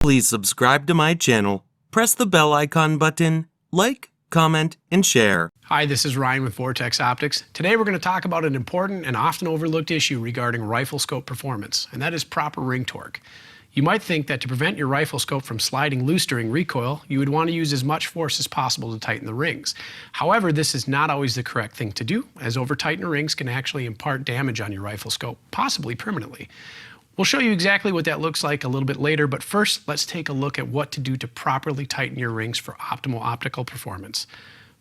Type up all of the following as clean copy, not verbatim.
Please subscribe to my channel, press the bell icon button, like, comment, and share. Hi, this is Ryan with Vortex Optics. Today we're going to talk about an important and often overlooked issue regarding rifle scope performance, and that is proper ring torque. You might think that to prevent your rifle scope from sliding loose during recoil, you would want to use as much force as possible to tighten the rings. However, this is not always the correct thing to do, as over-tightened rings can actually impart damage on your rifle scope, possibly permanently. We'll show you exactly what that looks like a little bit later, but first let's take a look at what to do to properly tighten your rings for optimal optical performance.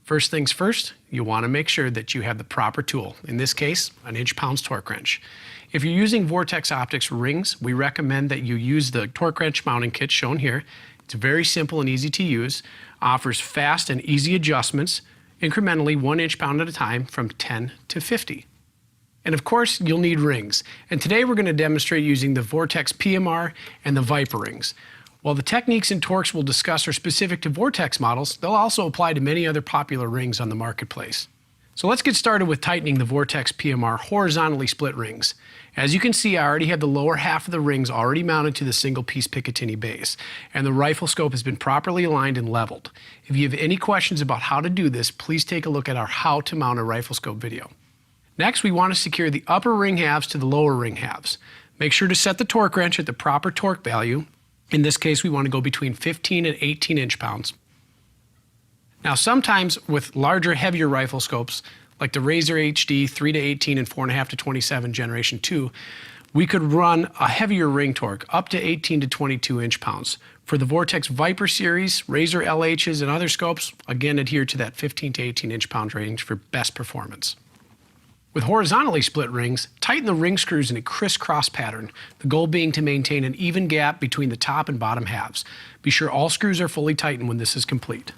First things first, you want to make sure that you have the proper tool, in this case, an inch-pounds torque wrench. If you're using Vortex Optics rings, we recommend that you use the torque wrench mounting kit shown here. It's very simple and easy to use, offers fast and easy adjustments, incrementally 1 inch-pound at a time from 10 to 50. And of course, you'll need rings. And today we're going to demonstrate using the Vortex PMR and the Viper rings. While the techniques and torques we'll discuss are specific to Vortex models, they'll also apply to many other popular rings on the marketplace. So let's get started with tightening the Vortex PMR horizontally split rings. As you can see, I already have the lower half of the rings already mounted to the single piece Picatinny base, and the rifle scope has been properly aligned and leveled. If you have any questions about how to do this, please take a look at our How to Mount a Rifle Scope video. Next, we want to secure the upper ring halves to the lower ring halves. Make sure to set the torque wrench at the proper torque value. In this case, we want to go between 15 and 18 inch-pounds. Now, sometimes with larger, heavier rifle scopes, like the Razor HD 3 to 18 and 4.5 to 27 Generation 2, we could run a heavier ring torque up to 18 to 22 inch-pounds. For the Vortex Viper series, Razor LHs, and other scopes, again adhere to that 15 to 18 inch-pound range for best performance. With horizontally split rings, tighten the ring screws in a crisscross pattern, the goal being to maintain an even gap between the top and bottom halves. Be sure all screws are fully tightened when this is complete.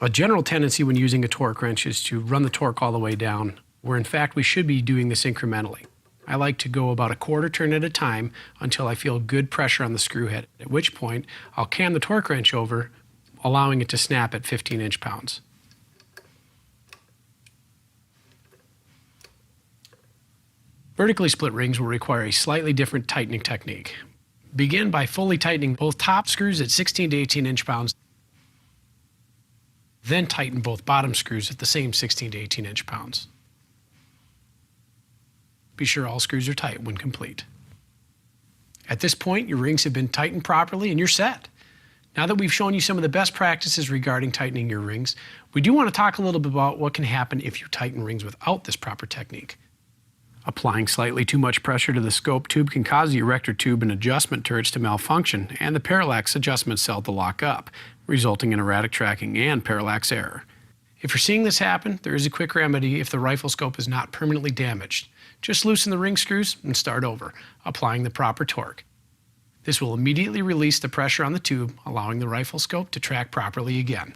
A general tendency when using a torque wrench is to run the torque all the way down, where in fact we should be doing this incrementally. I like to go about a quarter turn at a time until I feel good pressure on the screw head, at which point I'll cam the torque wrench over, allowing it to snap at 15 inch-pounds. Vertically split rings will require a slightly different tightening technique. Begin by fully tightening both top screws at 16 to 18 inch-pounds, then tighten both bottom screws at the same 16 to 18 inch-pounds. Be sure all screws are tight when complete. At this point, your rings have been tightened properly and you're set. Now that we've shown you some of the best practices regarding tightening your rings, we do want to talk a little bit about what can happen if you tighten rings without this proper technique. Applying slightly too much pressure to the scope tube can cause the erector tube and adjustment turrets to malfunction and the parallax adjustment cell to lock up, resulting in erratic tracking and parallax error. If you're seeing this happen, there is a quick remedy if the rifle scope is not permanently damaged. Just loosen the ring screws and start over, applying the proper torque. This will immediately release the pressure on the tube, allowing the rifle scope to track properly again.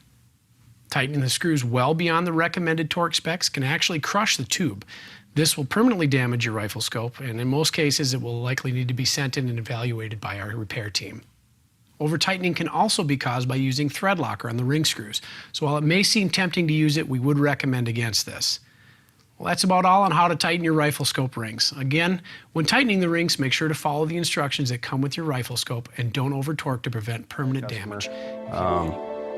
Tightening the screws well beyond the recommended torque specs can actually crush the tube. This will permanently damage your rifle scope, and in most cases it will likely need to be sent in and evaluated by our repair team. Over-tightening can also be caused by using thread locker on the ring screws, so while it may seem tempting to use it, we would recommend against this. Well, that's about all on how to tighten your rifle scope rings. Again, when tightening the rings, make sure to follow the instructions that come with your rifle scope and don't over-torque to prevent permanent damage.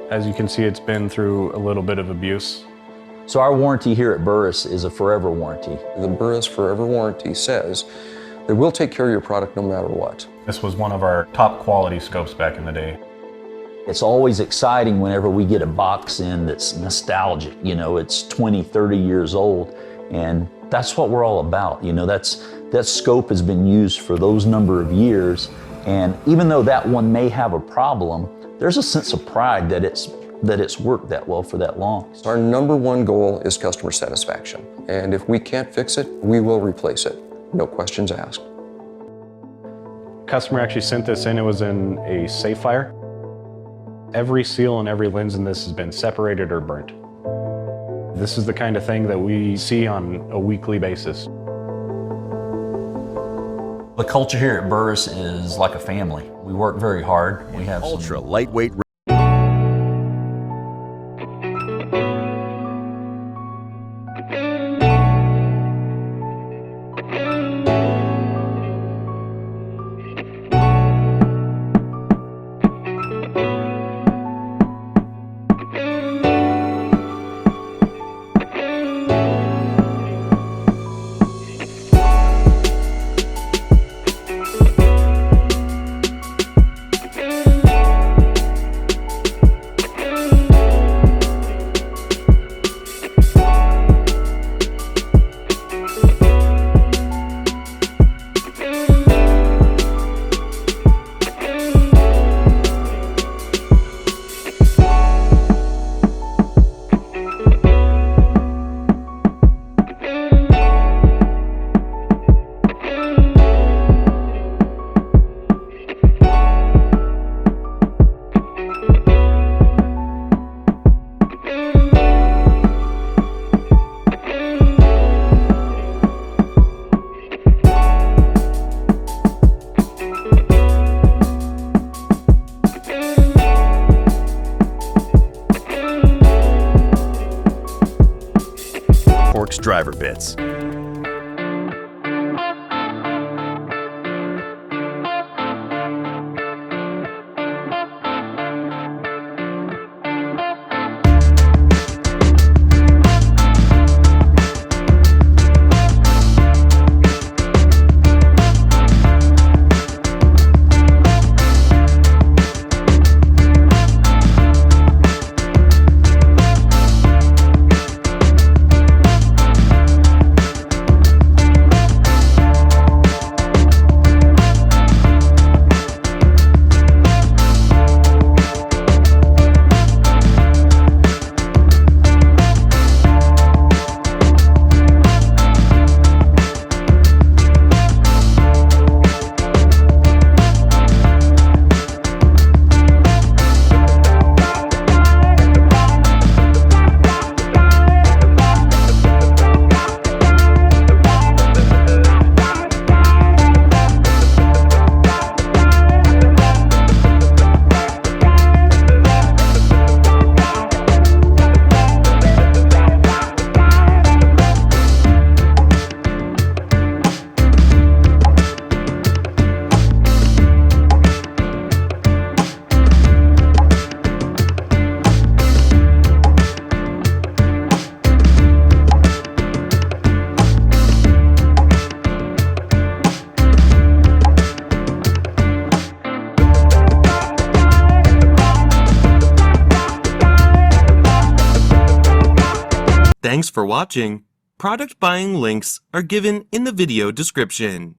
As you can see, it's been through a little bit of abuse. So our warranty here at Burris is a forever warranty. The Burris Forever Warranty says that we'll take care of your product no matter what. This was one of our top quality scopes back in the day. It's always exciting whenever we get a box in that's nostalgic. You know, it's 20, 30 years old, and that's what we're all about. You know, that scope has been used for those number of years, and even though that one may have a problem, there's a sense of pride that it's worked that well for that long. Our number one goal is customer satisfaction, and if we can't fix it, we will replace it. No questions asked. Customer actually sent this in. It was in a safe fire. Every seal and every lens in this has been separated or burnt. This is the kind of thing that we see on a weekly basis. The culture here at Burris is like a family. We work very hard. We have Ultra lightweight driver bits. Thanks for watching. Product buying links are given in the video description.